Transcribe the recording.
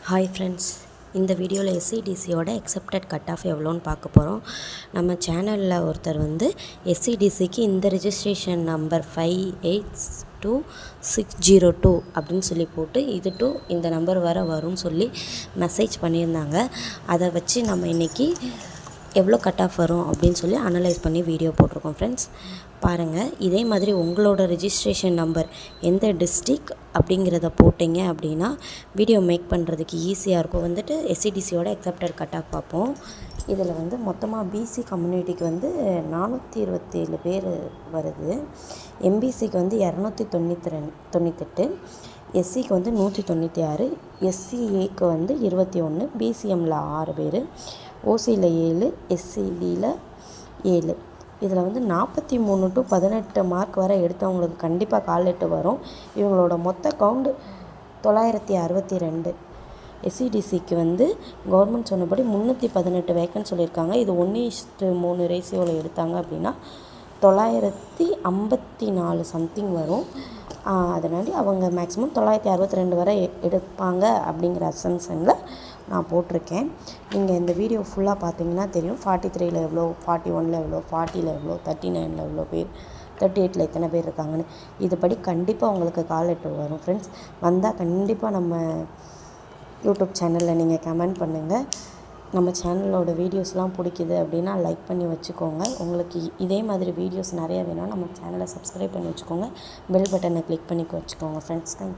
Hi friends, இந்த வீடியோவில் எஸ்சிடிசியோட exempted cut off எவ்வளோன்னு பார்க்க போகிறோம். நம்ம சேனலில் ஒருத்தர் எஸ்சிடிசிக்கு இந்த ரிஜிஸ்ட்ரேஷன் நம்பர் 582602 அப்படின்னு சொல்லி போட்டு இது டு இந்த நம்பர் வரும்னு சொல்லி மெசேஜ் பண்ணியிருந்தாங்க. அதை வச்சு நம்ம இன்றைக்கி எவ்வளோ கட் ஆஃப் வரும் அப்படின்னு சொல்லி அனலைஸ் பண்ணி வீடியோ போட்டிருக்கோம். ஃப்ரெண்ட்ஸ் பாருங்கள், இதே மாதிரி உங்களோட ரிஜிஸ்ட்ரேஷன் நம்பர் எந்த டிஸ்ட்ரிக் அப்படிங்கிறத போட்டிங்க அப்படின்னா வீடியோ மேக் பண்ணுறதுக்கு ஈஸியாக இருக்கும். எஸ்சிடிசியோட எக்ஸப்டட் கட் ஆஃப் பார்ப்போம். இதில் மொத்தமாக பிசி கம்யூனிட்டிக்கு 427 பேர் வருது. எம்பிசிக்கு 298, எஸ்சிக்கு 196, எஸ்சிஏக்கு 21, பிசிஎம்மில் 6 பேர், ஓசியில் 7, எஸ்சிடியில் 7. இதில் 43 to 18 மார்க் வரை எடுத்தவங்களுக்கு கண்டிப்பாக கால் லெட்டர் வரும். இவங்களோட மொத்த கவுண்டு 962. எஸ்சிடிசிக்கு கவர்மெண்ட் சொன்னபடி 318 வேக்கன்ட் சொல்லியிருக்காங்க. இது 1:3 ரேஷியோவில் எடுத்தாங்க அப்படின்னா 954 சம்திங் வரும். அதனால் அவங்க மேக்ஸிமம் 962 வரை எடுப்பாங்க அப்படிங்கிற அசம்ஷனில் நான் போட்டிருக்கேன். நீங்கள் இந்த வீடியோ ஃபுல்லாக பார்த்தீங்கன்னா தெரியும். 43ல் எவ்வளோ, 41ல் எவ்வளோ, 40ல் எவ்வளோ, 39ல் எவ்வளோ பேர், 38ல் எத்தனை பேர் இருக்காங்கன்னு. இதுபடி கண்டிப்பாக உங்களுக்கு கால் லெட்டர் வரும். ஃப்ரெண்ட்ஸ் வந்தால் கண்டிப்பாக நம்ம யூடியூப் சேனலில் நீங்கள் கமெண்ட் பண்ணுங்கள். நம்ம சேனலோட வீடியோஸ்லாம் பிடிக்குது அப்படின்னா லைக் பண்ணி வச்சுக்கோங்க. உங்களுக்கு இதே மாதிரி வீடியோஸ் நிறையா வேணும்னா நம்ம சேனலை சப்ஸ்கிரைப் பண்ணி வச்சுக்கோங்க. பெல் பட்டனை கிளிக் பண்ணி வச்சுக்கோங்க. Friends thank you.